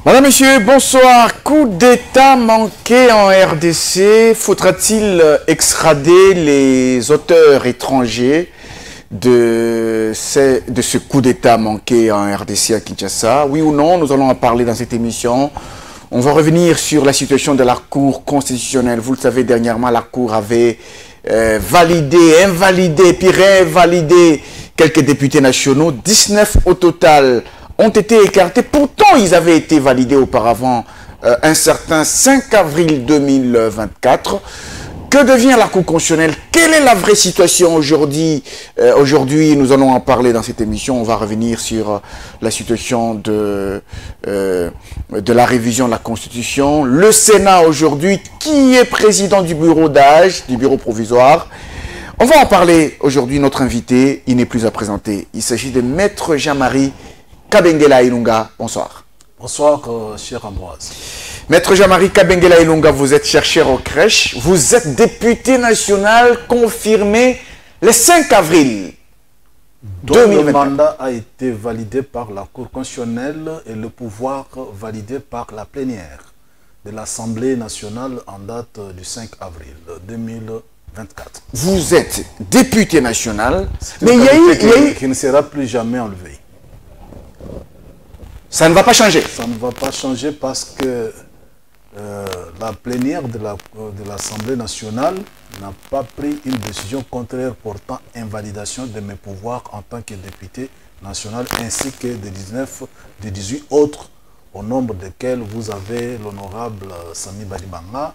Madame, Monsieur, bonsoir. Coup d'État manqué en RDC. Faudra-t-il extrader les auteurs étrangers de ce coup d'État manqué en RDC à Kinshasa? Oui ou non? Nous allons en parler dans cette émission. On va revenir sur la situation de la Cour constitutionnelle. Vous le savez, dernièrement, la Cour avait validé, invalidé, puis réinvalidé quelques députés nationaux. 19 au total ont été écartés. Pourtant, ils avaient été validés auparavant un certain 5 avril 2024. Que devient la Cour constitutionnelle? Quelle est la vraie situation aujourd'hui? Aujourd'hui, nous allons en parler dans cette émission. On va revenir sur la situation de la révision de la Constitution. Le Sénat aujourd'hui, qui est président du bureau d'âge, du bureau provisoire? On va en parler aujourd'hui. Notre invité, il n'est plus à présenter. Il s'agit de Maître Jean-Marie Kabengela Ilunga. Bonsoir. Bonsoir, cher Ambroise. Maître Jean-Marie Kabengela Ilunga, vous êtes chercheur au crèche. Vous êtes député national confirmé le 5 avril 2020. Le mandat a été validé par la Cour constitutionnelle et le pouvoir validé par la plénière de l'Assemblée nationale en date du 5 avril 2024. Vous êtes député national, mais il y a eu... qui ne sera plus jamais enlevé. Ça ne va pas changer. Ça ne va pas changer parce que la plénière de l'Assemblée nationale n'a pas pris une décision contraire portant invalidation de mes pouvoirs en tant que député national ainsi que de 18 autres au nombre desquels vous avez l'honorable Sami Badibanga,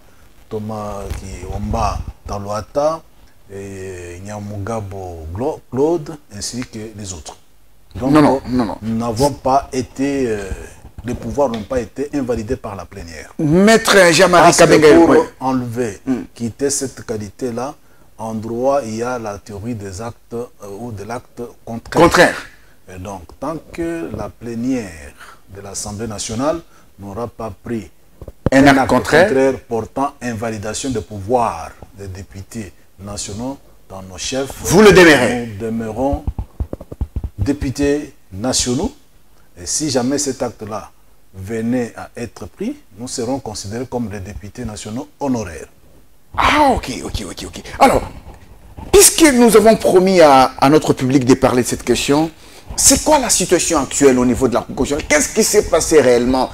Thomas Kiomba Talouata, et Nyamugabo Claude ainsi que les autres. Donc, nous n'avons pas été, les pouvoirs n'ont pas été invalidés par la plénière. Maître Jean-Marie Kabengela, pour enlever, quitter cette qualité-là, en droit, il y a la théorie des actes ou de l'acte contraire. Et donc, tant que la plénière de l'Assemblée nationale n'aura pas pris un acte contraire portant invalidation de pouvoir des députés nationaux dans nos chefs, vous le demeurez. Nous demeurons députés nationaux, et si jamais cet acte-là venait à être pris, nous serons considérés comme des députés nationaux honoraires. Ah, ok. Alors, puisque nous avons promis à notre public de parler de cette question, c'est quoi la situation actuelle au niveau de la Cour constitutionnelle? Qu'est-ce qui s'est passé réellement?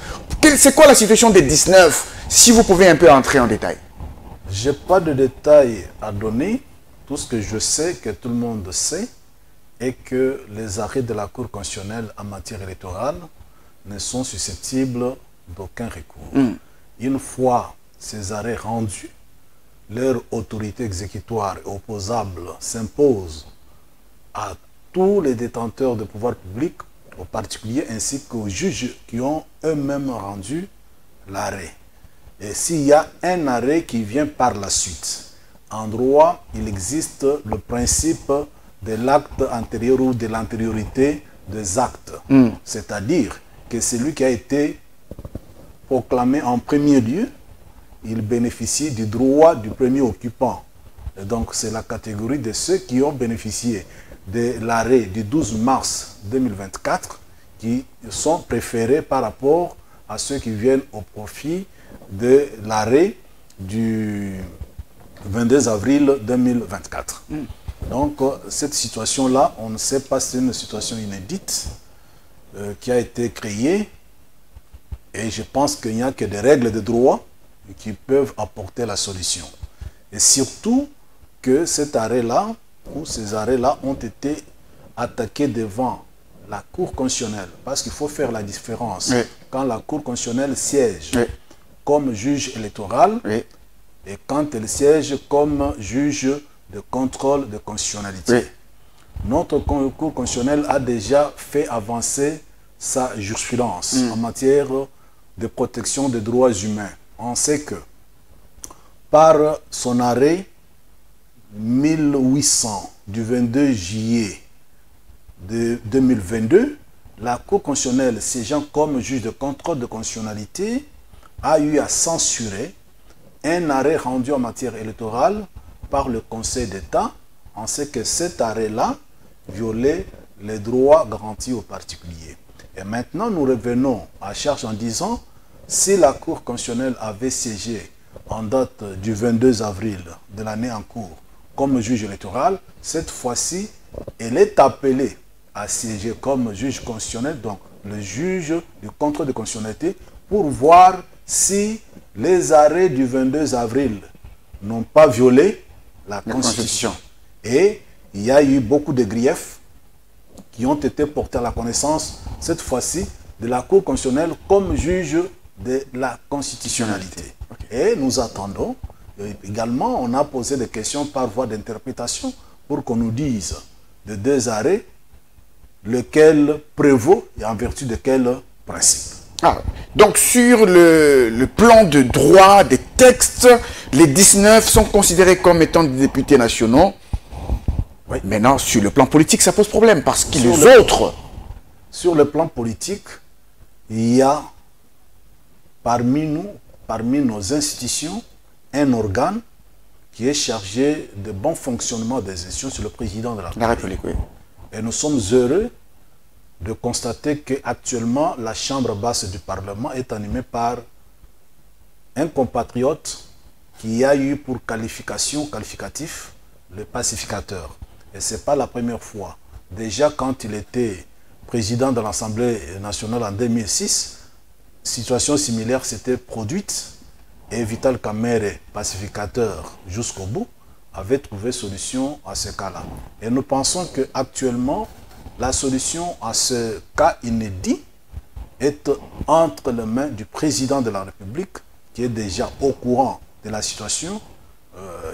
C'est quoi la situation des 19? Si vous pouvez un peu entrer en détail. Je n'ai pas de détails à donner. Tout ce que je sais, que tout le monde sait, et que les arrêts de la Cour constitutionnelle en matière électorale ne sont susceptibles d'aucun recours. Une fois ces arrêts rendus, leur autorité exécutoire et opposable s'impose à tous les détenteurs de pouvoir public, aux particuliers ainsi qu'aux juges qui ont eux-mêmes rendu l'arrêt. Et s'il y a un arrêt qui vient par la suite, en droit, il existe le principe de l'acte antérieur ou de l'antériorité des actes. C'est-à-dire que celui qui a été proclamé en premier lieu, il bénéficie du droit du premier occupant. Et donc c'est la catégorie de ceux qui ont bénéficié de l'arrêt du 12 mars 2024 qui sont préférés par rapport à ceux qui viennent au profit de l'arrêt du 22 avril 2024. Donc, cette situation-là, on ne sait pas si c'est une situation inédite qui a été créée. Et je pense qu'il n'y a que des règles de droit qui peuvent apporter la solution. Et surtout que cet arrêt-là, ou ces arrêts-là, ont été attaqués devant la Cour constitutionnelle. Parce qu'il faut faire la différence. Quand la Cour constitutionnelle siège comme juge électoral et quand elle siège comme juge de contrôle de constitutionnalité. Notre Cour constitutionnelle a déjà fait avancer sa jurisprudence en matière de protection des droits humains. On sait que par son arrêt 1800 du 22 juillet de 2022, la Cour constitutionnelle siégeant comme juge de contrôle de constitutionnalité a eu à censurer un arrêt rendu en matière électorale par le Conseil d'État. On sait que cet arrêt-là violait les droits garantis aux particuliers. Et maintenant, nous revenons à charge en disant, si la Cour constitutionnelle avait siégé en date du 22 avril de l'année en cours comme juge électoral, cette fois-ci, elle est appelée à siéger comme juge constitutionnel, donc le juge du contrôle de constitutionnalité, pour voir si les arrêts du 22 avril n'ont pas violé la Constitution. Et il y a eu beaucoup de griefs qui ont été portés à la connaissance, cette fois-ci, de la Cour constitutionnelle comme juge de la constitutionnalité. Et nous attendons. Également, on a posé des questions par voie d'interprétation pour qu'on nous dise de deux arrêts lequel prévaut et en vertu de quel principe. Ah, donc sur le plan de droit des textes, les 19 sont considérés comme étant des députés nationaux. Oui. Maintenant, sur le plan politique, ça pose problème parce que les autres... Sur le plan politique, il y a parmi nous, parmi nos institutions, un organe qui est chargé de bon fonctionnement des institutions, c'est le président de la République. Oui. Et nous sommes heureux de constater qu'actuellement, la Chambre basse du Parlement est animée par un compatriote qui a eu pour qualificatif, le pacificateur. Et ce n'est pas la première fois. Déjà, quand il était président de l'Assemblée nationale en 2006, situation similaire s'était produite et Vital Kamerhe, pacificateur jusqu'au bout, avait trouvé solution à ce cas-là. Et nous pensons qu'actuellement, la solution à ce cas inédit est entre les mains du président de la République, qui est déjà au courant de la situation.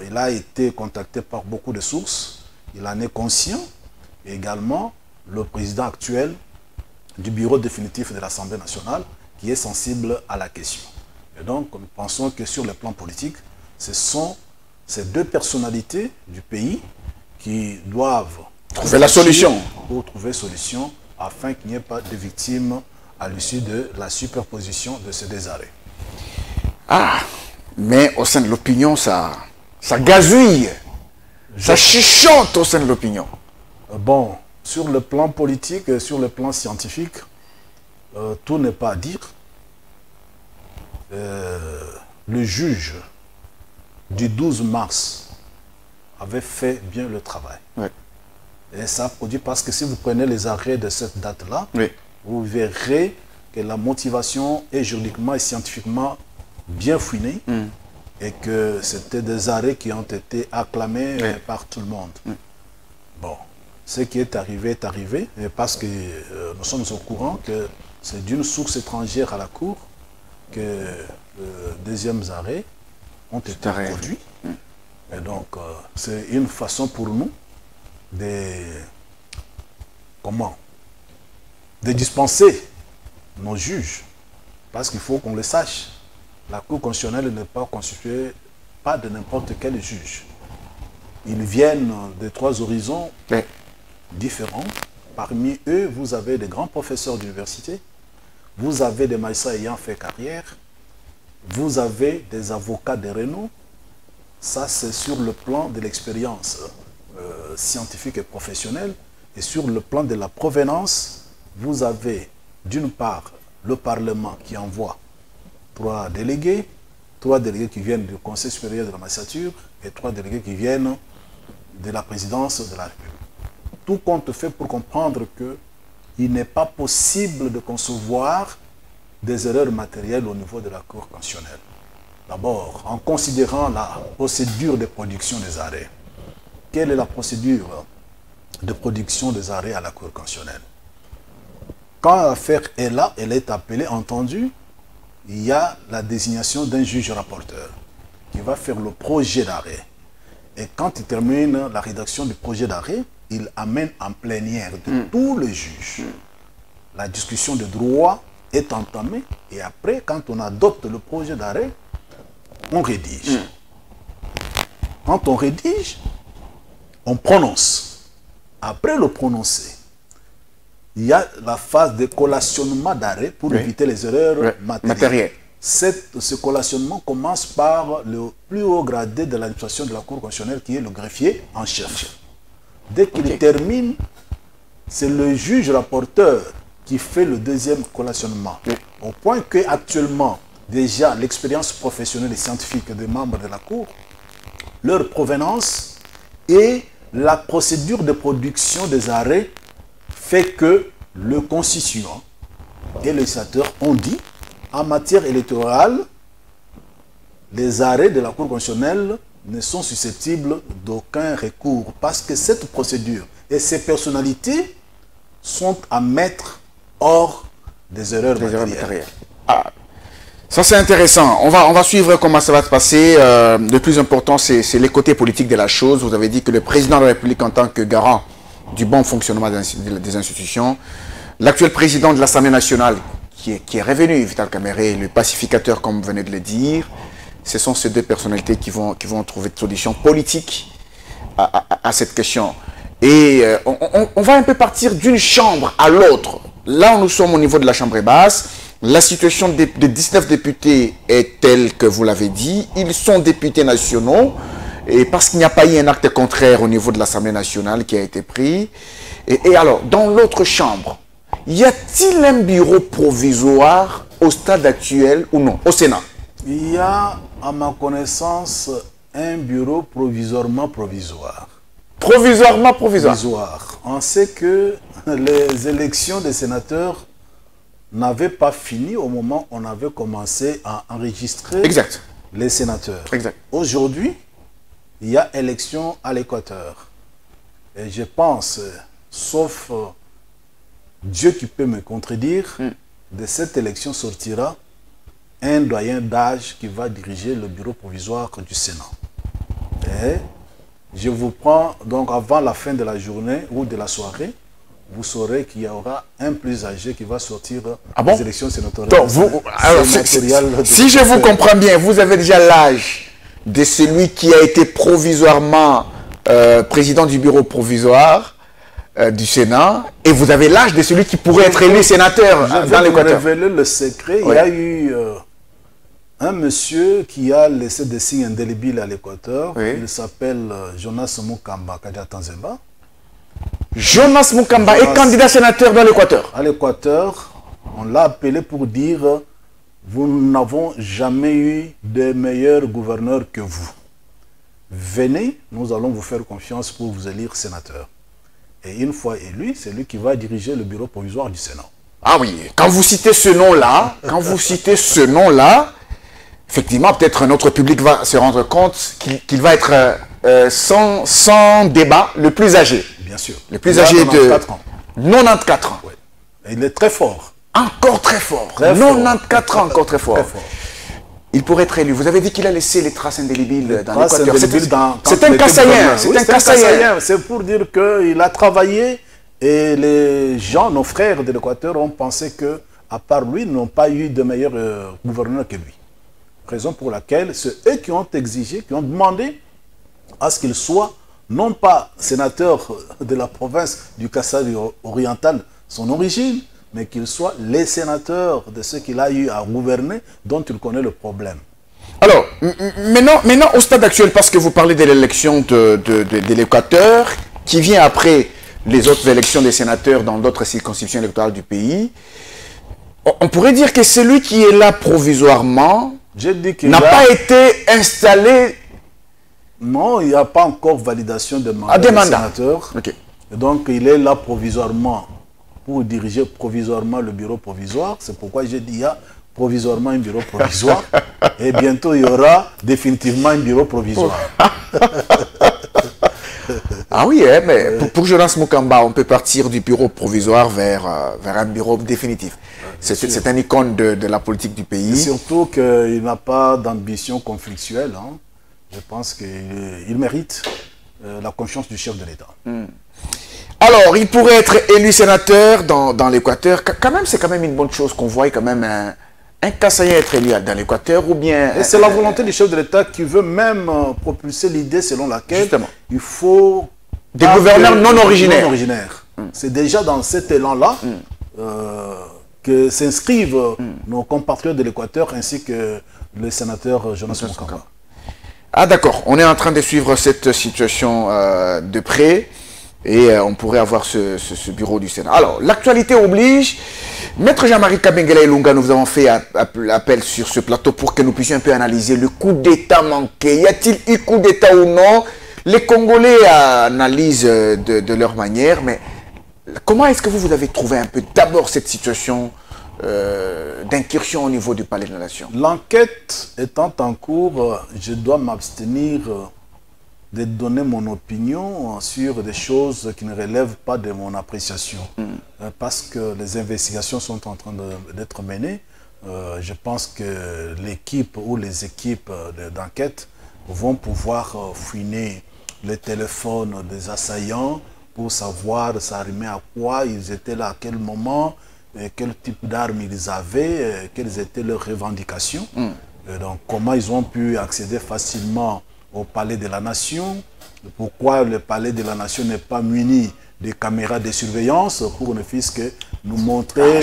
Il a été contacté par beaucoup de sources, il en est conscient. Et également, le président actuel du bureau définitif de l'Assemblée nationale, qui est sensible à la question. Et donc, nous pensons que sur le plan politique, ce sont ces deux personnalités du pays qui doivent trouver la solution. Pour trouver solution afin qu'il n'y ait pas de victimes à l'issue de la superposition de ces deux arrêts. Ah, mais au sein de l'opinion, ça gazouille, ça chuchote au sein de l'opinion. Bon, sur le plan politique et sur le plan scientifique, tout n'est pas à dire. Le juge du 12 mars avait fait bien le travail. Oui. Et ça produit parce que si vous prenez les arrêts de cette date-là, oui, vous verrez que la motivation est juridiquement et scientifiquement bien fouinée et que c'était des arrêts qui ont été acclamés par tout le monde. Bon, ce qui est arrivé et parce que nous sommes au courant que c'est d'une source étrangère à la Cour que les deuxièmes arrêts ont été produits. Et donc, c'est une façon pour nous de dispenser nos juges. Parce qu'il faut qu'on le sache. La Cour constitutionnelle n'est pas constituée pas de n'importe quel juge. Ils viennent de trois horizons différents. Parmi eux, vous avez des grands professeurs d'université, vous avez des magistrats ayant fait carrière, vous avez des avocats de renom. Ça, c'est sur le plan de l'expérience scientifique et professionnelle. Et sur le plan de la provenance, vous avez d'une part le Parlement qui envoie trois délégués qui viennent du Conseil supérieur de la magistrature et 3 délégués qui viennent de la présidence de la République. Tout compte fait pour comprendre qu'il n'est pas possible de concevoir des erreurs matérielles au niveau de la Cour constitutionnelle. D'abord, en considérant la procédure de production des arrêts. Quelle est la procédure de production des arrêts à la Cour constitutionnelle? Quand l'affaire est là, elle est appelée, entendue, il y a la désignation d'un juge rapporteur qui va faire le projet d'arrêt. Et quand il termine la rédaction du projet d'arrêt, il amène en plénière de tous les juges. La discussion de droit est entamée et après, quand on adopte le projet d'arrêt, on rédige. Quand on rédige, on prononce. Après le prononcer, il y a la phase de collationnement d'arrêt pour éviter les erreurs matérielles. Ce collationnement commence par le plus haut gradé de l'administration de la Cour constitutionnelle qui est le greffier en chef. Dès qu'il termine, c'est le juge rapporteur qui fait le deuxième collationnement. Au point qu'actuellement, déjà, l'expérience professionnelle et scientifique des membres de la Cour, leur provenance et la procédure de production des arrêts fait que le constituant et le législateur ont dit, en matière électorale, les arrêts de la Cour constitutionnelle ne sont susceptibles d'aucun recours parce que cette procédure et ces personnalités sont à mettre hors des erreurs matérielles. Ah, ça c'est intéressant. On va suivre comment ça va se passer. Le plus important, c'est les côtés politiques de la chose. Vous avez dit que le président de la République, en tant que garant du bon fonctionnement des institutions, l'actuel président de l'Assemblée nationale, qui est revenu, Vital Kamerhe, le pacificateur, comme vous venez de le dire, ce sont ces deux personnalités qui vont trouver une solution politique à cette question. Et on va un peu partir d'une chambre à l'autre. Là, nous sommes au niveau de la chambre basse. La situation des 19 députés est telle que vous l'avez dit. Ils sont députés nationaux. Et parce qu'il n'y a pas eu un acte contraire au niveau de l'Assemblée nationale qui a été pris. Et alors, dans l'autre chambre, y a-t-il un bureau provisoire au stade actuel ou non, au Sénat? Il y a, à ma connaissance, un bureau provisoirement provisoire. Provisoirement provisoire. On sait que les élections des sénateurs n'avaient pas fini au moment où on avait commencé à enregistrer les sénateurs. Aujourd'hui, il y a élection à l'Équateur. Et je pense, sauf Dieu qui peut me contredire, de cette élection sortira un doyen d'âge qui va diriger le bureau provisoire du Sénat. Et je vous prends, donc avant la fin de la journée ou de la soirée, vous saurez qu'il y aura un plus âgé qui va sortir des élections sénatoriales. Donc si je vous comprends bien, vous avez déjà l'âge de celui qui a été provisoirement président du bureau provisoire du Sénat, et vous avez l'âge de celui qui pourrait être élu sénateur dans l'Équateur. Je vais révéler le secret. Il y a eu un monsieur qui a laissé des signes indélébiles à l'Équateur. Il s'appelle Jonas Mukamba Kadiatanzemba. Jonas Mukamba est candidat sénateur dans l'Équateur. À l'Équateur, on l'a appelé pour dire « Vous n'avons jamais eu de meilleur gouverneur que vous. Venez, nous allons vous faire confiance pour vous élire sénateur. » Et une fois élu, c'est lui qui va diriger le bureau provisoire du Sénat. Ah oui, quand vous citez ce nom-là, effectivement, peut-être notre public va se rendre compte qu'il va être sans débat le plus âgé. Bien sûr. Le plus âgé de 94 ans. 94 ans. Oui. Et il est très fort. Encore très fort. 94 ans, encore très fort. Il pourrait être élu. Vous avez dit qu'il a laissé les traces indélébiles dans l'Équateur. C'est un Kassaïen. C'est un Kassaïen. C'est pour dire qu'il a travaillé et les gens, nos frères de l'Équateur, ont pensé qu'à part lui, ils n'ont pas eu de meilleur gouverneur que lui. Raison pour laquelle c'est eux qui ont exigé, qui ont demandé à ce qu'il soit non pas sénateur de la province du Kasaï oriental, son origine, mais qu'il soit les sénateurs de ce qu'il a eu à gouverner, dont il connaît le problème. Alors, maintenant au stade actuel, parce que vous parlez de l'élection de l'Équateur, qui vient après les autres élections des sénateurs dans d'autres circonscriptions électorales du pays, on pourrait dire que celui qui est là provisoirement n'a pas été installé. Non, il n'y a pas encore validation de mandat des sénateurs. Et donc, il est là provisoirement pour diriger provisoirement le bureau provisoire. C'est pourquoi j'ai dit il y a provisoirement un bureau provisoire. Et bientôt, il y aura définitivement un bureau provisoire. Ah oui, mais pour Jonas Mukamba, on peut partir du bureau provisoire vers un bureau définitif. C'est un icône de la politique du pays. Et surtout qu'il n'a pas d'ambition conflictuelle. Hein. Je pense qu'il mérite la confiance du chef de l'État. Alors, il pourrait être élu sénateur dans l'Équateur. C'est quand même une bonne chose qu'on voit quand même un Kassaïen être élu dans l'Équateur ou bien... Et c'est la volonté du chef de l'État qui veut même propulser l'idée selon laquelle il faut... Des gouverneurs non originaires. C'est déjà dans cet élan-là que s'inscrivent nos compatriotes de l'Équateur ainsi que le sénateur Jonas Mukamba. Ah d'accord, on est en train de suivre cette situation de près. Et on pourrait avoir ce bureau du Sénat. Alors, l'actualité oblige. Maître Jean-Marie Kabengele Ilunga, nous vous avons fait appel sur ce plateau pour que nous puissions un peu analyser le coup d'État manqué. Y a-t-il eu coup d'État ou non? Les Congolais analysent de leur manière, mais comment est-ce que vous avez trouvé un peu d'abord cette situation d'incursion au niveau du Palais de la Nation? L'enquête étant en cours, je dois m'abstenir de donner mon opinion sur des choses qui ne relèvent pas de mon appréciation. Parce que les investigations sont en train d'être menées. Je pense que l'équipe ou les équipes d'enquête vont pouvoir fouiner les téléphones des assaillants pour savoir s'arrimer à quoi ils étaient là, à quel moment, quel type d'armes ils avaient, quelles étaient leurs revendications. Donc comment ils ont pu accéder facilement au Palais de la Nation, pourquoi le Palais de la Nation n'est pas muni de caméras de surveillance pour ne fût-ce que nous montrer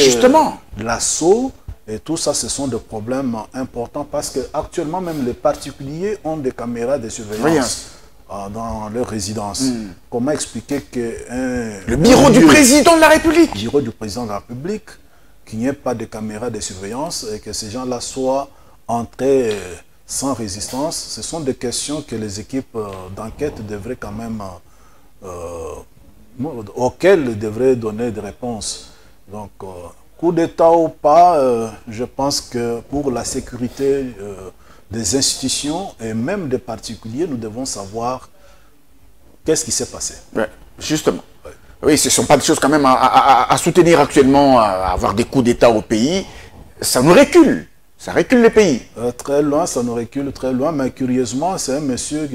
l'assaut. Et tout ça, ce sont des problèmes importants parce qu'actuellement, même les particuliers ont des caméras de surveillance dans leur résidence. Comment expliquer que le bureau du président de la République, bureau du président de la République, qu'il n'y ait pas de caméras de surveillance et que ces gens-là soient entrés sans résistance? Ce sont des questions que les équipes d'enquête devraient quand même, auxquelles elles devraient donner des réponses. Donc, coup d'État ou pas, je pense que pour la sécurité des institutions et même des particuliers, nous devons savoir qu'est-ce qui s'est passé. Ouais, justement. Ouais. Oui, ce ne sont pas des choses quand même à soutenir actuellement, à avoir des coups d'État au pays. Ça nous recule. Ça recule les pays. Très loin, ça nous recule très loin, mais curieusement, c'est un monsieur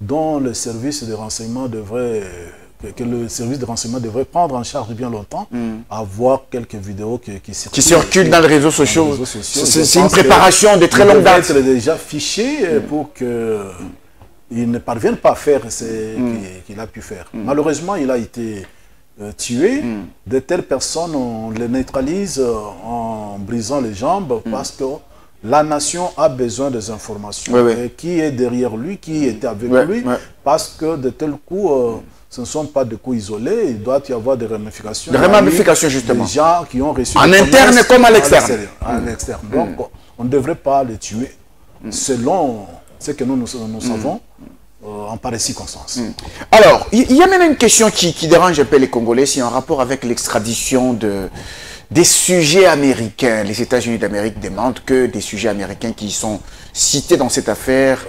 dont le service de renseignement devrait, que le service de renseignement devrait prendre en charge bien longtemps, à voir quelques vidéos qui circulent dans les réseaux sociaux. C'est une préparation de très longue date. Il devrait être déjà fiché pour qu'il ne parvienne pas à faire ce qu'il a pu faire. Malheureusement, il a été tué. De telles personnes, on les neutralise en brisant les jambes parce que la nation a besoin des informations. Et qui est derrière lui, qui était avec lui, parce que de tels coups, ce ne sont pas des coups isolés, il doit y avoir des ramifications. Des ramifications, justement. Des gens qui ont reçu en interne comme à l'externe. Donc, on ne devrait pas les tuer selon ce que nous savons. En pareille circonstance. Alors, il y a même une question qui dérange un peu les Congolais, c'est en rapport avec l'extradition des sujets américains. Les États-Unis d'Amérique demandent que des sujets américains qui sont cités dans cette affaire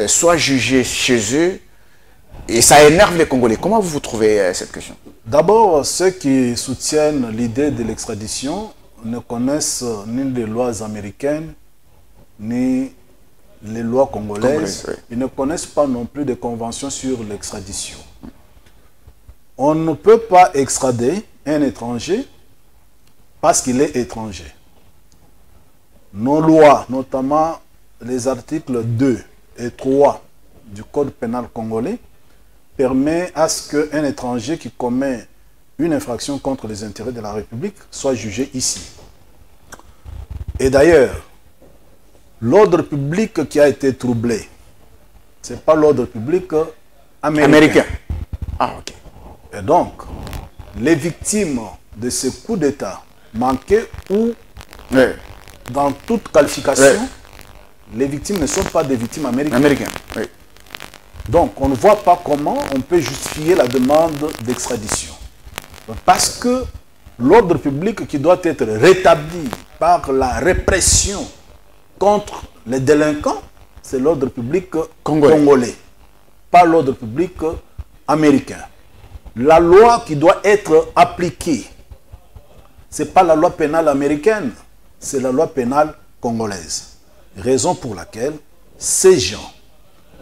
soient jugés chez eux, et ça énerve les Congolais. Comment vous trouvez cette question? D'abord, ceux qui soutiennent l'idée de l'extradition ne connaissent ni les lois américaines, ni les lois congolaises. Ils ne connaissent pas non plus de conventions sur l'extradition. On ne peut pas extrader un étranger parce qu'il est étranger. Nos lois, notamment les articles 2 et 3 du Code pénal congolais, permettent à ce qu'un étranger qui commet une infraction contre les intérêts de la République soit jugé ici. Et d'ailleurs, l'ordre public qui a été troublé, ce n'est pas l'ordre public américain. Ah, ok. Et donc, les victimes de ce coup d'État manqué ou dans toute qualification, les victimes ne sont pas des victimes américaines. Donc, on ne voit pas comment on peut justifier la demande d'extradition. Parce que l'ordre public qui doit être rétabli par la répression contre les délinquants, c'est l'ordre public congolais, pas l'ordre public américain. La loi qui doit être appliquée, ce n'est pas la loi pénale américaine, c'est la loi pénale congolaise. Raison pour laquelle ces gens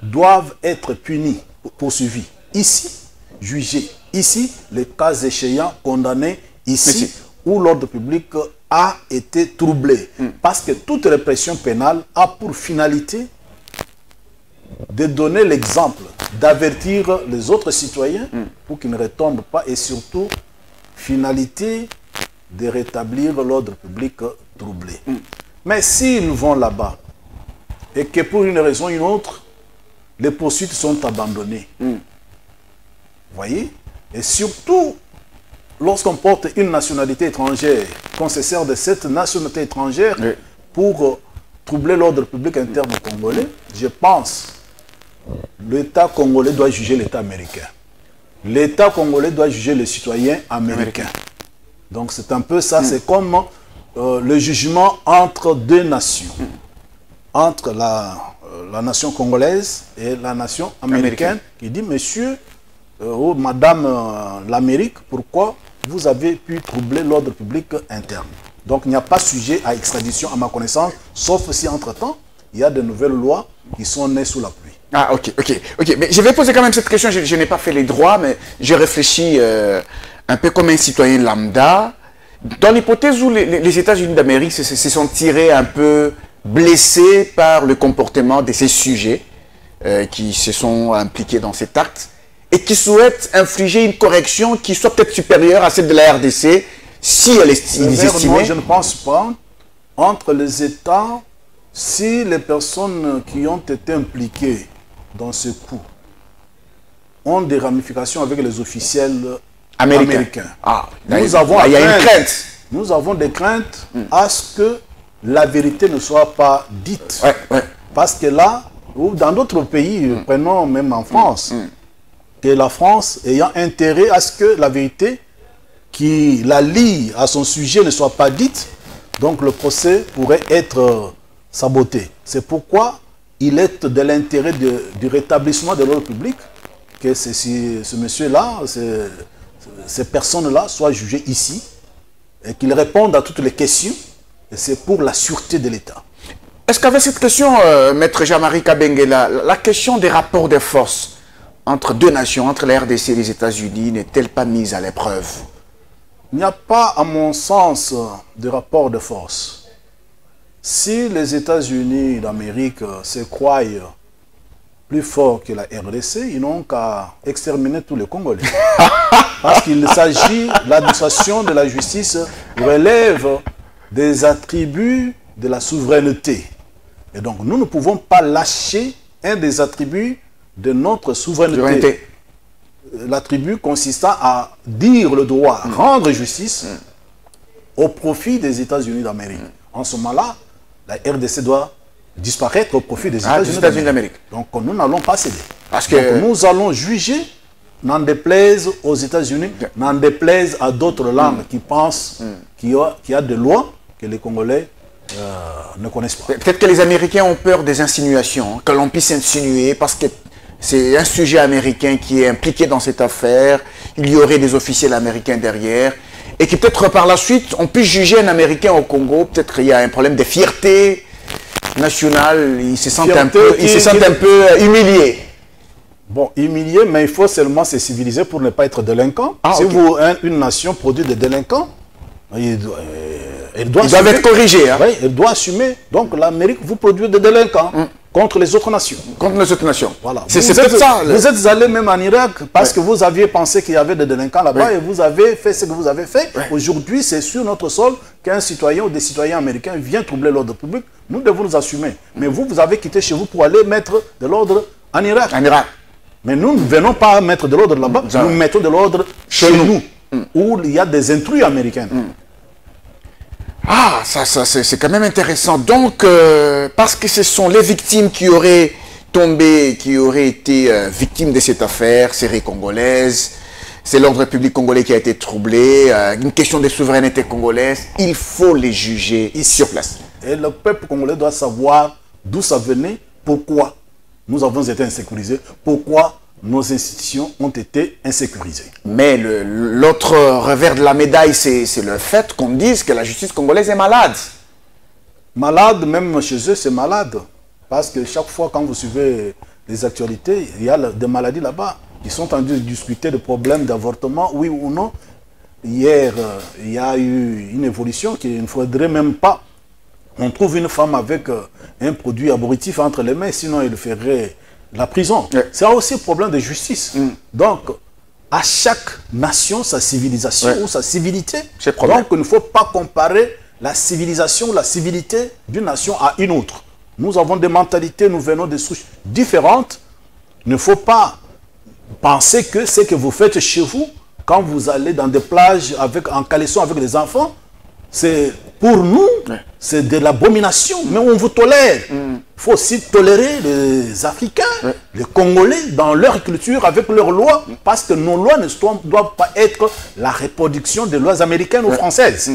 doivent être punis, poursuivis ici, jugés ici, les cas échéants condamnés ici, où l'ordre public a été troublé. Parce que toute répression pénale a pour finalité de donner l'exemple, d'avertir les autres citoyens pour qu'ils ne retombent pas, et surtout, finalité de rétablir l'ordre public troublé. Mais s'ils vont là-bas et que pour une raison ou une autre, les poursuites sont abandonnées, voyez, Et surtout, lorsqu'on porte une nationalité étrangère, qu'on se sert de cette nationalité étrangère pour troubler l'ordre public interne congolais, je pense que l'État congolais doit juger l'État américain. L'État congolais doit juger les citoyens américains. Donc c'est un peu ça, c'est comme le jugement entre deux nations. Entre la nation congolaise et la nation américaine, qui dit, monsieur ou madame l'Amérique, pourquoi vous avez pu troubler l'ordre public interne. Donc il n'y a pas sujet à extradition à ma connaissance, sauf si entre-temps, il y a de nouvelles lois qui sont nées sous la pluie. Ah, ok. Mais je vais poser quand même cette question, je n'ai pas fait les droits, mais je réfléchis un peu comme un citoyen lambda. Dans l'hypothèse où les États-Unis d'Amérique se sont tirés un peu blessés par le comportement de ces sujets qui se sont impliqués dans cet acte et qui souhaitent infliger une correction qui soit peut-être supérieure à celle de la RDC si elle est estimée. Je ne pense pas. Entre les États, si les personnes qui ont été impliquées dans ce coup ont des ramifications avec les officiels américains. Ah, il y a une crainte. Nous avons des craintes à ce que la vérité ne soit pas dite. Parce que là, ou dans d'autres pays, prenons même en France, que la France ayant intérêt à ce que la vérité qui la lie à son sujet ne soit pas dite, donc le procès pourrait être saboté. C'est pourquoi il est de l'intérêt du rétablissement de l'ordre public que ce monsieur-là, ces personnes-là soient jugées ici et qu'ils répondent à toutes les questions. Et c'est pour la sûreté de l'État. Est-ce qu'avec cette question, Maître Jean-Marie Kabengela, la question des rapports de force entre deux nations, entre la RDC et les États-Unis, n'est-elle pas mise à l'épreuve? Il n'y a pas, à mon sens, de rapport de force. Si les États-Unis d'Amérique se croient plus forts que la RDC, ils n'ont qu'à exterminer tous les Congolais. Parce qu'il s'agit, l'administration de la justice relève des attributs de la souveraineté. Et donc, nous ne pouvons pas lâcher un des attributs de notre souveraineté. L'attribut consistant à dire le droit, rendre justice au profit des États-Unis d'Amérique. En ce moment-là, la RDC doit disparaître au profit des États-Unis d'Amérique. Donc, nous n'allons pas céder. Parce que donc, nous allons juger, n'en déplaise aux États-Unis, n'en déplaise à d'autres langues qui pensent qu'il y a des lois que les Congolais ne connaissent pas. Peut-être que les Américains ont peur des insinuations, que l'on puisse insinuer, parce que c'est un sujet américain qui est impliqué dans cette affaire, il y aurait des officiels américains derrière, et que peut-être par la suite, on puisse juger un Américain au Congo, peut-être qu'il y a un problème de fierté nationale, ils se sentent un peu humiliés. Bon, humiliés, mais il faut seulement se civiliser pour ne pas être délinquant. Si une nation produit des délinquants, ils doivent être corrigés. Hein? Oui, elle doit assumer. Donc l'Amérique, vous produit des délinquants contre les autres nations. Contre les autres nations. Voilà. C'est peut-être ça. Vous êtes allé même en Irak parce que vous aviez pensé qu'il y avait des délinquants là-bas et vous avez fait ce que vous avez fait. Aujourd'hui, c'est sur notre sol qu'un citoyen ou des citoyens américains vient troubler l'ordre public. Nous devons nous assumer. Mais vous avez quitté chez vous pour aller mettre de l'ordre en Irak. Mais nous ne venons pas mettre de l'ordre là-bas. Nous mettons de l'ordre chez nous. Où il y a des intrus américains. Ah, ça c'est quand même intéressant. Donc, parce que ce sont les victimes qui auraient tombé, qui auraient été victimes de cette affaire, série congolaise, c'est l'ordre public congolais qui a été troublé, une question de souveraineté congolaise, il faut les juger sur place. Et le peuple congolais doit savoir d'où ça venait, pourquoi nous avons été insécurisés, pourquoi nos institutions ont été insécurisées. Mais l'autre revers de la médaille, c'est le fait qu'on dise que la justice congolaise est malade. Malade, même chez eux, c'est malade. Parce que chaque fois, quand vous suivez les actualités, il y a des maladies là-bas qui sont en train de discuter de problèmes d'avortement, oui ou non. Hier, il y a eu une évolution qu'il ne faudrait même pas. On trouve une femme avec un produit abortif entre les mains, sinon il ferait la prison. C'est aussi un problème de justice. Donc, à chaque nation, sa civilisation ou sa civilité. Donc, il ne faut pas comparer la civilisation ou la civilité d'une nation à une autre. Nous avons des mentalités, nous venons de souches différentes. Il ne faut pas pensez que ce que vous faites chez vous, quand vous allez dans des plages en caleçon avec les enfants, c'est pour nous, c'est de l'abomination, mais on vous tolère. Il faut aussi tolérer les Africains, les Congolais, dans leur culture, avec leurs lois, parce que nos lois ne doivent pas être la reproduction des lois américaines ou françaises.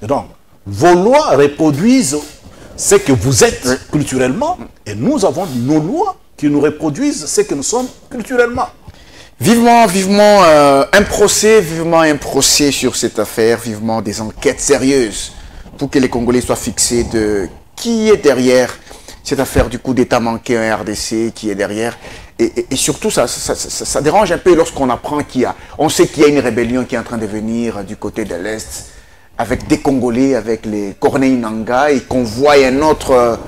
Et donc, vos lois reproduisent ce que vous êtes culturellement, et nous avons nos lois qui nous reproduisent ce que nous sommes culturellement. Vivement un procès sur cette affaire, vivement des enquêtes sérieuses pour que les Congolais soient fixés de qui est derrière cette affaire du coup d'État manqué en RDC, qui est derrière. Et surtout, ça dérange un peu lorsqu'on apprend on sait qu'il y a une rébellion qui est en train de venir du côté de l'Est, avec des Congolais, avec les Corneille Nangaa, et qu'on voit un autre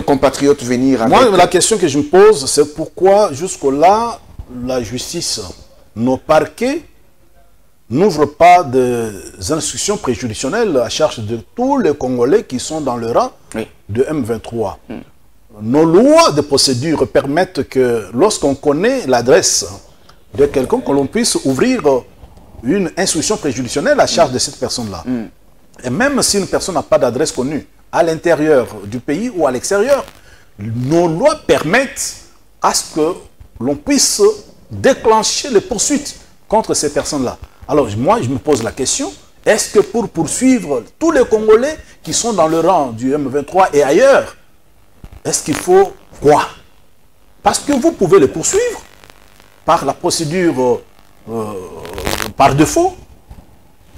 compatriote venir. Moi, la question que je me pose, c'est pourquoi jusque-là, la justice, nos parquets, n'ouvrent pas des instructions préjudicielles à charge de tous les Congolais qui sont dans le rang de M23. Nos lois de procédure permettent que lorsqu'on connaît l'adresse de quelqu'un, que l'on puisse ouvrir une instruction préjudicielle à charge de cette personne-là. Et même si une personne n'a pas d'adresse connue à l'intérieur du pays ou à l'extérieur, nos lois permettent à ce que l'on puisse déclencher les poursuites contre ces personnes-là. Alors moi, je me pose la question, est-ce que pour poursuivre tous les Congolais qui sont dans le rang du M23 et ailleurs, est-ce qu'il faut quoi? Parce que vous pouvez les poursuivre par la procédure par défaut,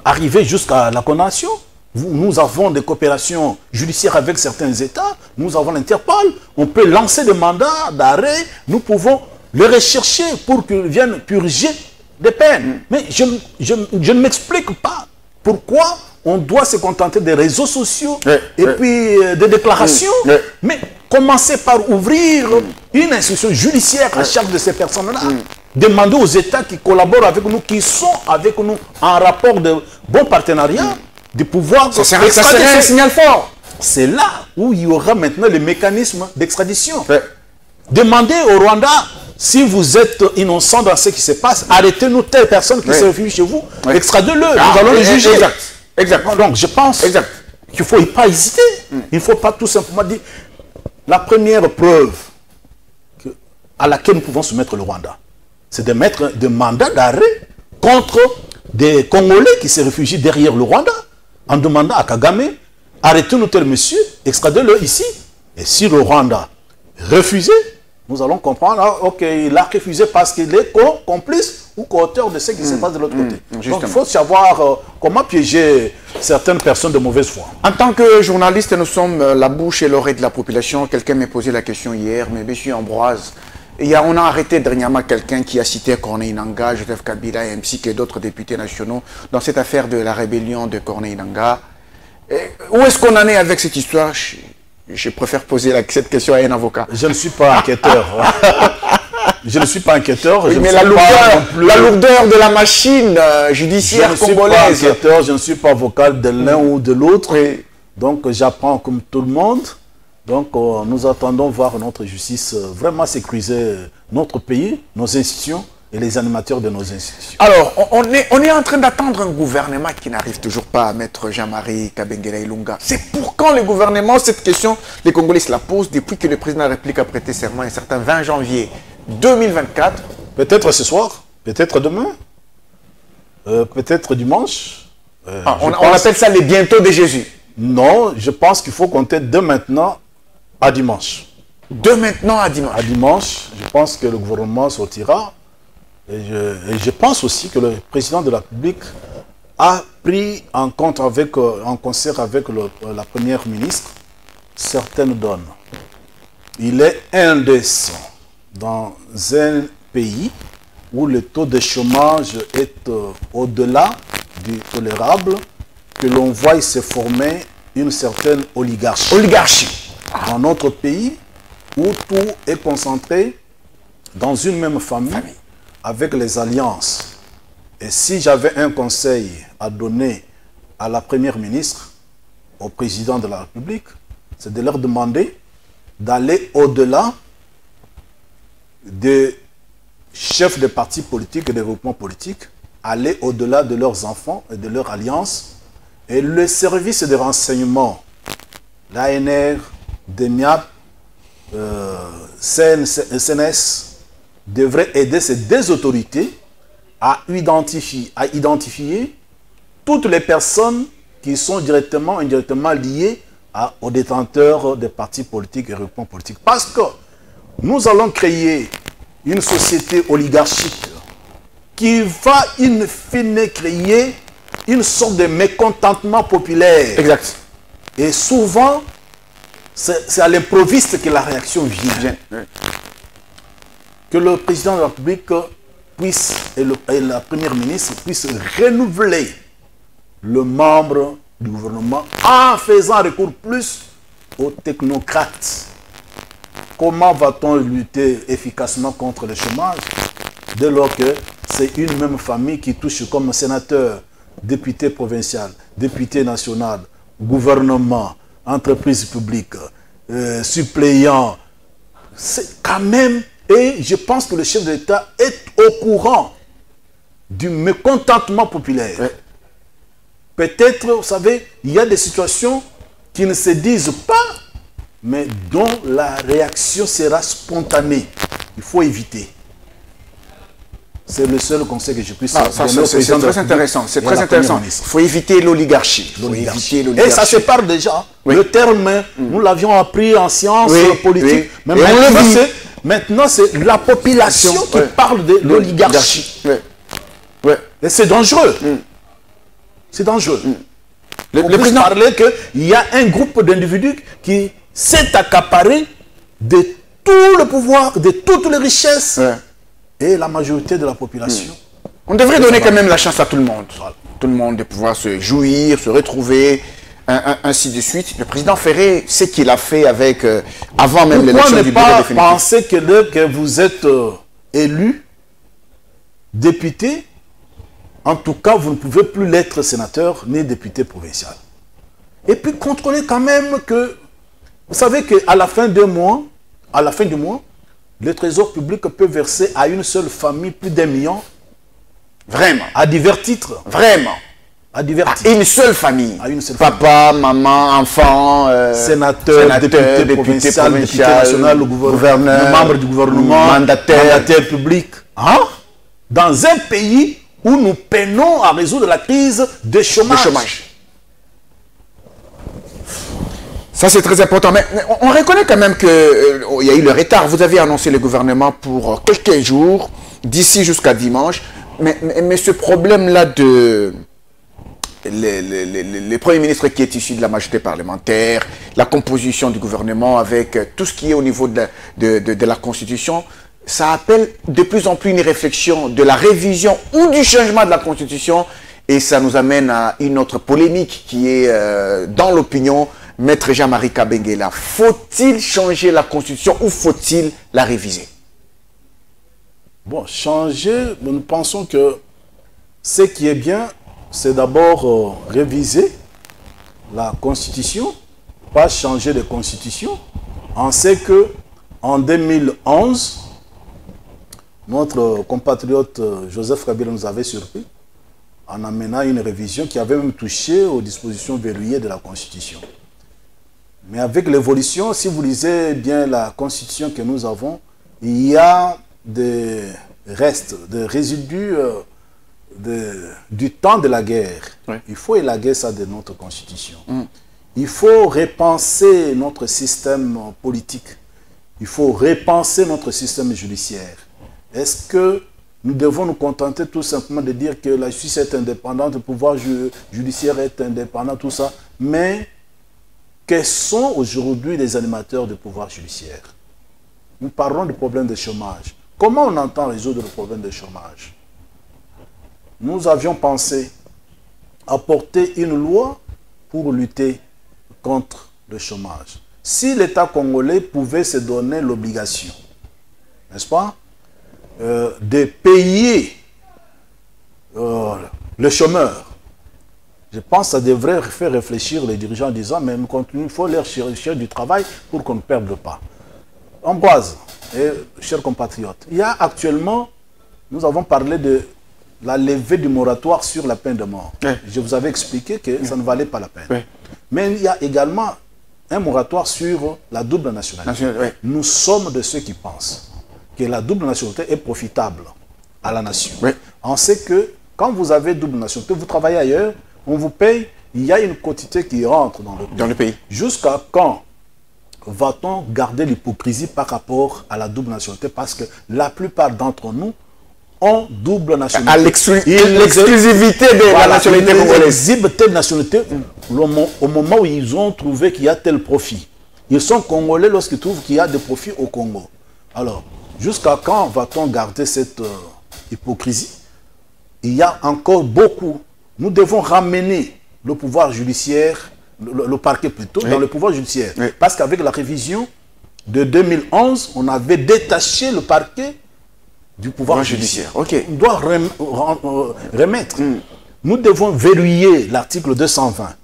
arriver jusqu'à la condamnation. Nous avons des coopérations judiciaires avec certains États, nous avons l'Interpol, on peut lancer des mandats d'arrêt, nous pouvons les rechercher pour qu'ils viennent purger des peines. Mais je ne m'explique pas pourquoi on doit se contenter des réseaux sociaux et puis des déclarations, mais commencer par ouvrir une instruction judiciaire à charge de ces personnes-là. Demander aux États qui collaborent avec nous, qui sont avec nous en rapport de bon partenariat, de pouvoir... Ça serait un signal fort. C'est là où il y aura maintenant le mécanisme d'extradition. Demandez au Rwanda, si vous êtes innocent dans ce qui se passe, arrêtez-nous telle personne qui se réfugie chez vous, extradez-le, nous allons le juger. Exact. Donc je pense qu'il ne faut pas hésiter. Il ne faut pas tout simplement dire... La première preuve à laquelle nous pouvons soumettre le Rwanda, c'est de mettre des mandats d'arrêt contre des Congolais qui se réfugient derrière le Rwanda, en demandant à Kagame, arrêtez-nous tel monsieur, extradez-le ici. Et si le Rwanda refusait, nous allons comprendre, ok, il a refusé parce qu'il est complice ou co-auteur de ce qui se passe de l'autre côté. Donc il faut savoir comment piéger certaines personnes de mauvaise foi. En tant que journaliste, nous sommes la bouche et l'oreille de la population. Quelqu'un m'a posé la question hier, mais monsieur Ambroise, on a arrêté dernièrement quelqu'un qui a cité Corneille Nangaa, Joseph Kabila, ainsi que d'autres députés nationaux dans cette affaire de la rébellion de Corneille Nangaa. Où est-ce qu'on en est avec cette histoire? Je préfère poser cette question à un avocat. Je ne suis pas enquêteur. Je ne suis pas enquêteur. Oui, mais la lourdeur de la machine judiciaire congolaise. Je ne suis pas enquêteur, je ne suis pas avocat de l'un ou de l'autre. Donc j'apprends comme tout le monde. Donc nous attendons voir notre justice vraiment sécuriser notre pays, nos institutions et les animateurs de nos institutions. Alors, on est en train d'attendre un gouvernement qui n'arrive toujours pas à mettre Jean-Marie Kabengele Ilunga. C'est pour quand le gouvernement? Cette question, les Congolais se la posent depuis que le président de la République a prêté serment un certain 20 janvier 2024. Peut-être ce soir, peut-être demain, peut-être dimanche. On appelle ça les bientôt de Jésus. Non, je pense qu'il faut compter de maintenant à dimanche. De maintenant à dimanche. À dimanche, je pense que le gouvernement sortira. Et je pense aussi que le président de la République a pris en compte, en concert avec la première ministre, certaines donnes. Il est indécent dans un pays où le taux de chômage est au-delà du tolérable, que l'on voit se former une certaine oligarchie. Dans notre pays, où tout est concentré dans une même famille. Avec les alliances. Et si j'avais un conseil à donner à la première ministre, au président de la République, c'est de leur demander d'aller au-delà de chefs de partis politiques et de groupements politiques aller au-delà de leurs enfants et de leur alliance. Et le service de renseignement, l'ANR, DENIAP, CNS, devrait aider ces deux autorités à identifier toutes les personnes qui sont directement ou indirectement liées aux détenteurs des partis politiques et groupements politiques. Parce que nous allons créer une société oligarchique qui va in fine créer une sorte de mécontentement populaire. Exact. Et souvent, c'est à l'improviste que la réaction vient. Oui. Que le président de la République puisse, et la première ministre puisse renouveler le membre du gouvernement en faisant recours plus aux technocrates. Comment va-t-on lutter efficacement contre le chômage dès lors que c'est une même famille qui touche comme sénateur, député provincial, député national, gouvernement, entreprise publique, suppléant. C'est quand même, et je pense que le chef de l'État est au courant du mécontentement populaire. Ouais. Peut-être, vous savez, il y a des situations qui ne se disent pas, mais dont la réaction sera spontanée. Il faut éviter. C'est le seul conseil que je puisse donner au président de la très intéressant. C'est et à très la intéressant. première Il ministre. faut éviter l'oligarchie. Et ça se parle déjà. Oui. Le terme, nous l'avions appris en sciences politiques. Oui. Mais Et maintenant, c'est la population qui parle de l'oligarchie. Oui. Oui. Et c'est dangereux. C'est dangereux. Le On peut président parler qu'il y a un groupe d'individus qui s'est accaparé de tout le pouvoir, de toutes les richesses, et la majorité de la population. On devrait donner quand même la chance à tout le monde. Voilà. Tout le monde de pouvoir se jouir, se retrouver, ainsi de suite. Le président Ferré, c'est qu'il a fait avec, avant même l'élection du bureau définitif. Pourquoi ne pas penser que vous êtes élu, député, en tout cas, vous ne pouvez plus l'être sénateur ni député provincial. Et puis contrôlez quand même que, vous savez qu'à la fin du mois, le trésor public peut verser à une seule famille plus d'1 million. Vraiment. À divers titres. Vraiment. À divers titres. À une seule famille. À une seule Papa, maman, enfant, sénateur, député provincial, député national, gouverneur, membre du gouvernement, mandataire public. Hein? Dans un pays où nous peinons à résoudre la crise de chômage. Ça, c'est très important. Mais on reconnaît quand même qu'il y a eu le retard. Vous avez annoncé le gouvernement pour quelques jours, d'ici jusqu'à dimanche. Mais ce problème-là de... Le Premier ministre qui est issu de la majorité parlementaire, la composition du gouvernement avec tout ce qui est au niveau de la Constitution, ça appelle de plus en plus une réflexion de la révision ou du changement de la Constitution, et ça nous amène à une autre polémique qui est dans l'opinion. Maître Jean-Marie Kabengela, faut-il changer la Constitution ou faut-il la réviser? Bon, changer, nous pensons que ce qui est bien, c'est d'abord réviser la Constitution, pas changer de Constitution. On sait que en 2011, notre compatriote Joseph Kabila nous avait surpris en amenant une révision qui avait même touché aux dispositions verrouillées de la Constitution. Mais avec l'évolution, si vous lisez bien la Constitution que nous avons, il y a des restes, des résidus du temps de la guerre. Oui. Il faut élaguer ça de notre Constitution. Il faut repenser notre système politique. Il faut repenser notre système judiciaire. Est-ce que nous devons nous contenter tout simplement de dire que la justice est indépendante, le pouvoir judiciaire est indépendant, tout ça, mais quels sont aujourd'hui les animateurs du pouvoir judiciaire? Nous parlons du problème de chômage. Comment on entend résoudre le problème de chômage? Nous avions pensé apporter une loi pour lutter contre le chômage. Si l'État congolais pouvait se donner l'obligation, n'est-ce pas, de payer le chômeur, je pense que ça devrait faire réfléchir les dirigeants en disant, mais il faut leur chercher du travail pour qu'on ne perde pas. Ambroise et chers compatriotes, il y a actuellement nous avons parlé de la levée du moratoire sur la peine de mort. Je vous avais expliqué que ça ne valait pas la peine. Mais il y a également un moratoire sur la double nationalité. Nous sommes de ceux qui pensent que la double nationalité est profitable à la nation. On sait que quand vous avez double nationalité, vous travaillez ailleurs, on vous paye, il y a une quantité qui rentre dans le pays. Jusqu'à quand va-t-on garder l'hypocrisie par rapport à la double nationalité? Parce que la plupart d'entre nous ont double nationalité. À l'exclusivité de la nationalité congolaise. Ils exhibent telle nationalité au moment où ils ont trouvé qu'il y a tel profit. Ils sont congolais lorsqu'ils trouvent qu'il y a des profits au Congo. Alors, jusqu'à quand va-t-on garder cette hypocrisie? Il y a encore beaucoup. Nous devons ramener le pouvoir judiciaire, le parquet plutôt, dans le pouvoir judiciaire. Parce qu'avec la révision de 2011, on avait détaché le parquet du pouvoir judiciaire. On doit remettre. Nous devons verrouiller l'article 220,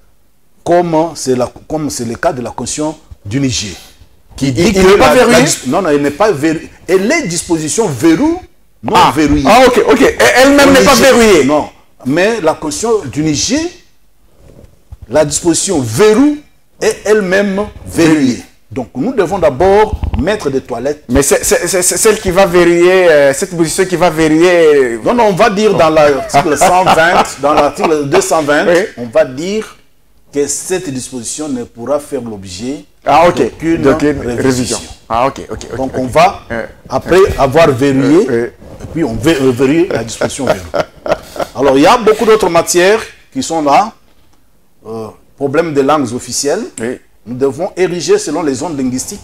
comme c'est le cas de la Constitution du Niger. Qui dit il n'est pas verrouillé? Non, il n'est pas verrouillé. Et les dispositions verrouillent non verrouillées. Ok. Elle-même n'est pas verrouillée. Non. Mais la Constitution du Niger, la disposition verrou est elle-même verrouillée. Donc nous devons d'abord mettre des toilettes. Mais c'est celle qui va verrouiller, cette position qui va verrouiller... Non, on va dire dans l'article 120, dans l'article 220, on va dire que cette disposition ne pourra faire l'objet d'aucune révision. Donc on va, après avoir verrouillé, et puis on verrouille la disposition verrouille. Alors il y a beaucoup d'autres matières qui sont là. Problème des langues officielles. Nous devons ériger selon les zones linguistiques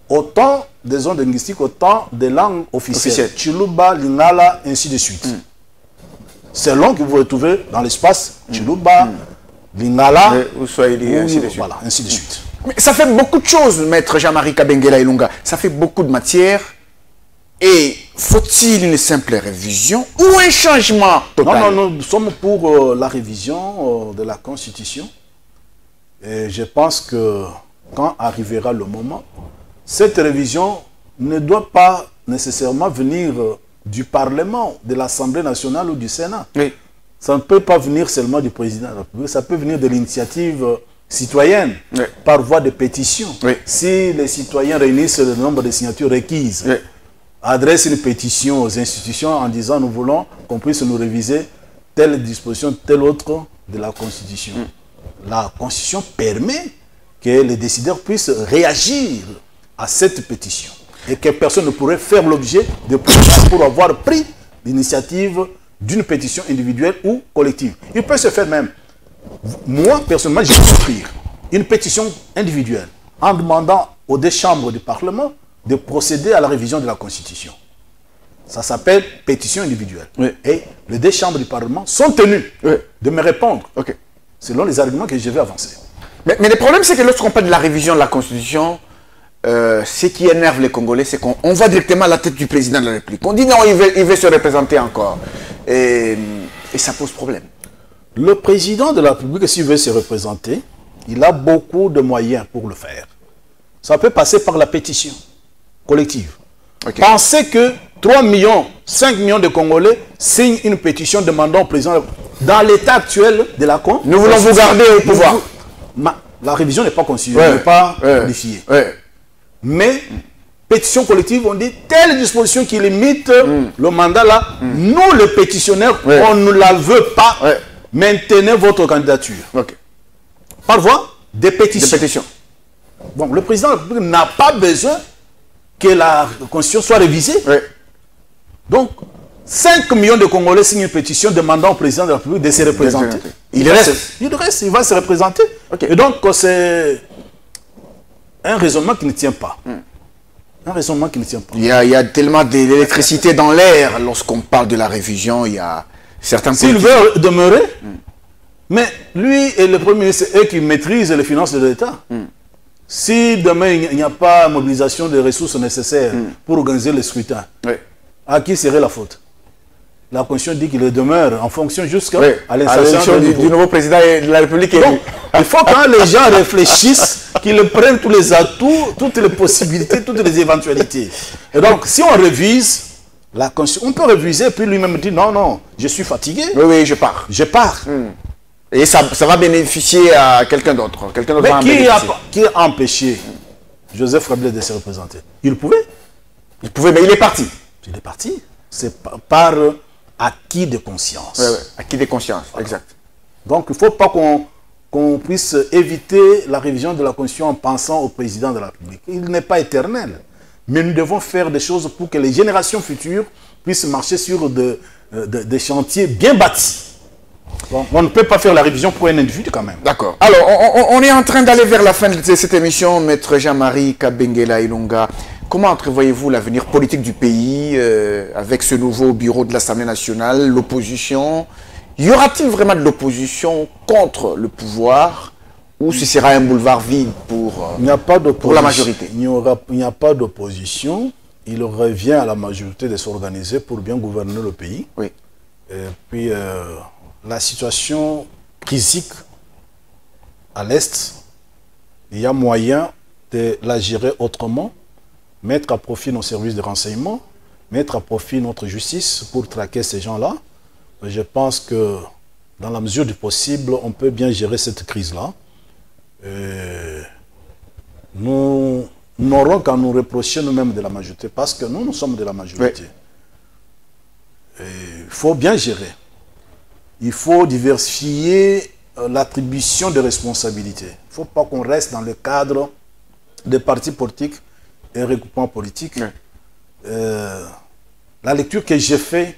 autant des zones linguistiques, autant des langues officielles. Chiluba, Lingala, ainsi de suite. Selon que vous retrouvez dans l'espace Chiluba, Lingala, ainsi de suite. Voilà, ainsi de suite. Mais ça fait beaucoup de choses, maître Jean-Marie Kabengela Ilunga. Ça fait beaucoup de matières. Et faut-il une simple révision ou un changement total? Non, nous sommes pour la révision de la Constitution. Et je pense que quand arrivera le moment, cette révision ne doit pas nécessairement venir du Parlement, de l'Assemblée nationale ou du Sénat. Ça ne peut pas venir seulement du président de la République, ça peut venir de l'initiative citoyenne, par voie de pétition. Si les citoyens réunissent le nombre de signatures requises, adressent une pétition aux institutions en disant nous voulons qu'on puisse nous réviser telle disposition, telle autre de la Constitution. La Constitution permet que les décideurs puissent réagir à cette pétition et que personne ne pourrait faire l'objet de poursuites pour avoir pris l'initiative d'une pétition individuelle ou collective. Il peut se faire même. Moi, personnellement, je vais écrire une pétition individuelle en demandant aux deux chambres du Parlement de procéder à la révision de la Constitution. Ça s'appelle pétition individuelle. Et les deux chambres du Parlement sont tenues de me répondre selon les arguments que je vais avancer. Mais le problème, c'est que lorsqu'on parle de la révision de la Constitution, ce qui énerve les Congolais, c'est qu'on va directement à la tête du président de la République. On dit non, il veut se représenter encore. Et ça pose problème. Le président de la République, s'il veut se représenter, il a beaucoup de moyens pour le faire. Ça peut passer par la pétition collective. Pensez que 3 millions, 5 millions de Congolais signent une pétition demandant au président, dans l'état actuel de la Constitution, nous voulons vous garder au pouvoir. La révision n'est pas constituée, n'est pas modifiée. Mais, pétition collective, on dit telle disposition qui limite le mandat là, nous les pétitionnaires, on ne la veut pas, maintenez votre candidature. Par voie des pétitions. Bon, le président de la République n'a pas besoin que la Constitution soit révisée. Donc, 5 millions de Congolais signent une pétition demandant au président de la République de se représenter. Il reste, il va se représenter. Et donc, c'est un raisonnement qui ne tient pas. Un raisonnement qui ne tient pas. Il y a tellement d'électricité dans l'air lorsqu'on parle de la révision. Il y a certains... S'il veut demeurer, mais lui et le Premier ministre, c'est eux qui maîtrisent les finances de l'État. Si demain il n'y a pas mobilisation des ressources nécessaires pour organiser le scrutin, à qui serait la faute? La Constitution dit qu'il demeure en fonction jusqu'à l'installation du nouveau président de la République. Donc, il faut quand les gens réfléchissent, qu'ils prennent tous les atouts, toutes les possibilités, toutes les éventualités. Et donc, si on révise, La Constitution, on peut réviser, puis lui-même dire non, non, je suis fatigué. Oui, oui, je pars. Je pars. Et ça va bénéficier à quelqu'un d'autre. Quelqu'un d'autre va en bénéficier. Qui a empêché Joseph Kabila de se représenter? Il pouvait. Il pouvait, mais il est parti. Il est parti. C'est par acquis de conscience. Oui, oui, acquis de conscience, voilà. Exact. Donc il ne faut pas qu'on puisse éviter la révision de la Constitution en pensant au président de la République. Il n'est pas éternel. Mais nous devons faire des choses pour que les générations futures puissent marcher sur des chantiers bien bâtis. Bon, on ne peut pas faire la révision pour un individu quand même. D'accord. Alors, on est en train d'aller vers la fin de cette émission. Maître Jean-Marie Kabengela Ilunga, comment entrevoyez-vous l'avenir politique du pays avec ce nouveau bureau de l'Assemblée nationale, l'opposition? Y aura-t-il vraiment de l'opposition contre le pouvoir ou ce sera un boulevard vide pour la majorité? Il n'y a pas d'opposition. Il revient à la majorité de s'organiser pour bien gouverner le pays. Oui. Et puis, la situation critique à l'Est, il y a moyen de la gérer autrement, mettre à profit nos services de renseignement, mettre à profit notre justice pour traquer ces gens-là. Je pense que dans la mesure du possible, on peut bien gérer cette crise-là. Nous n'aurons qu'à nous reprocher nous-mêmes de la majorité, parce que nous sommes de la majorité. Il faut bien gérer. Il faut diversifier l'attribution de responsabilités. Il ne faut pas qu'on reste dans le cadre des partis politiques et regroupements politiques. La lecture que j'ai faite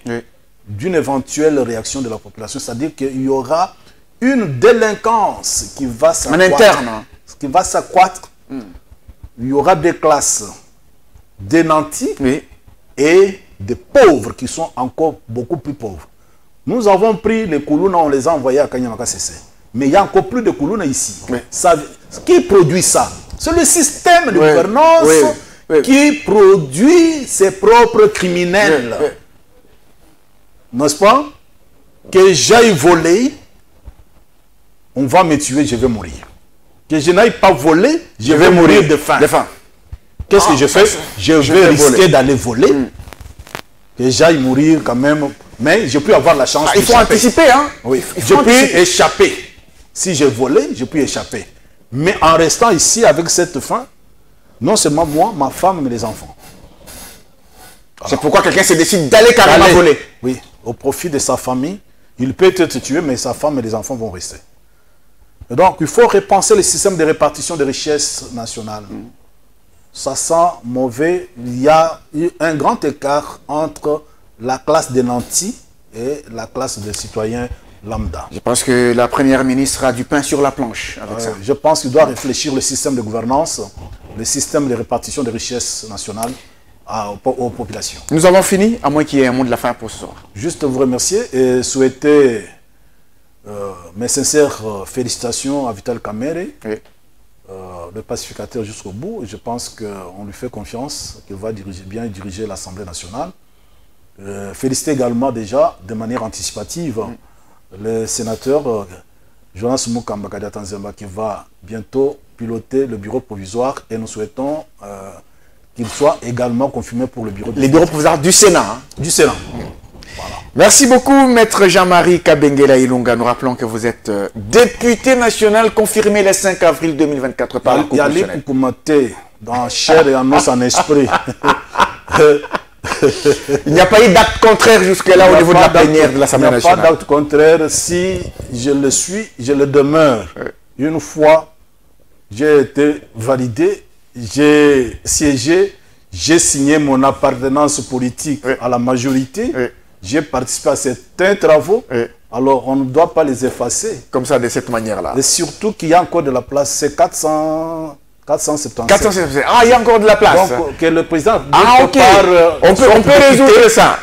d'une éventuelle réaction de la population, c'est-à-dire qu'il y aura une délinquance qui va s'accroître. En interne. Qui va s'accroître. Il y aura des classes des nantis et des pauvres qui sont encore beaucoup plus pauvres. Nous avons pris les Koulouna, on les a envoyés à Kanyamaka CC. Mais il y a encore plus de Koulouna ici. Qui produit ça? C'est le système de gouvernance qui produit ses propres criminels. N'est-ce pas? Que j'aille voler, on va me tuer, je vais mourir. Que je n'aille pas voler, je vais mourir de faim. Qu'est-ce que je fais? Je vais risquer d'aller voler. Que j'aille mourir quand même. Mais je peux avoir la chance il faut anticiper, hein? Oui. Je peux échapper. Si j'ai volé, je peux échapper. Mais en restant ici avec cette faim, non seulement moi, ma femme, mais les enfants. C'est pourquoi quelqu'un se décide d'aller carrément voler. Oui, au profit de sa famille. Il peut être tué, mais sa femme et les enfants vont rester. Et donc, il faut repenser le système de répartition des richesses nationales. Ça sent mauvais. Il y a eu un grand écart entre la classe des nantis et la classe des citoyens lambda. Je pense que la première ministre a du pain sur la planche avec ça. Je pense qu'il doit réfléchir le système de gouvernance, le système de répartition des richesses nationales aux populations. Nous avons fini, à moins qu'il y ait un mot de la fin pour ce soir. Juste vous remercier et souhaiter mes sincères félicitations à Vital Kamerhe, le pacificateur jusqu'au bout. Je pense qu'on lui fait confiance, qu'il va bien diriger l'Assemblée nationale. Féliciter également déjà de manière anticipative le sénateur Jonas Mukamba Tanzemba qui va bientôt piloter le bureau provisoire et nous souhaitons qu'il soit également confirmé pour le bureau provisoire du Sénat. Hein. Du Sénat. Voilà. Merci beaucoup, Maître Jean-Marie Kabengela Ilunga. Nous rappelons que vous êtes député national confirmé le 5 avril 2024 par la Cour constitutionnelle. Il y a Koukoumate dans chair et en os en esprit. Il n'y a pas eu d'acte contraire jusque-là au niveau de la plénière de l'Assemblée nationale. Il n'y a pas d'acte contraire. Si je le suis, je le demeure. Une fois, j'ai été validé, j'ai siégé, j'ai signé mon appartenance politique à la majorité, j'ai participé à certains travaux, alors on ne doit pas les effacer. Comme ça, de cette manière-là. Et surtout qu'il y a encore de la place, c'est 477. Ah, il y a encore de la place. Donc, que le président, on peut résoudre ça.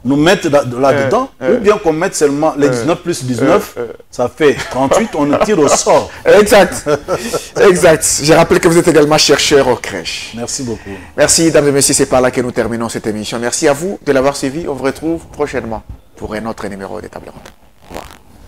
Nous mettre là-dedans, ou bien qu'on mette seulement les 19 plus 19, ça fait 38, on nous tire au sort. Exact. Exact. Je rappelle que vous êtes également chercheur au crèche. Merci beaucoup. Merci, mesdames et messieurs, c'est par là que nous terminons cette émission. Merci à vous de l'avoir suivi. On vous retrouve prochainement pour un autre numéro des Tables Rondes.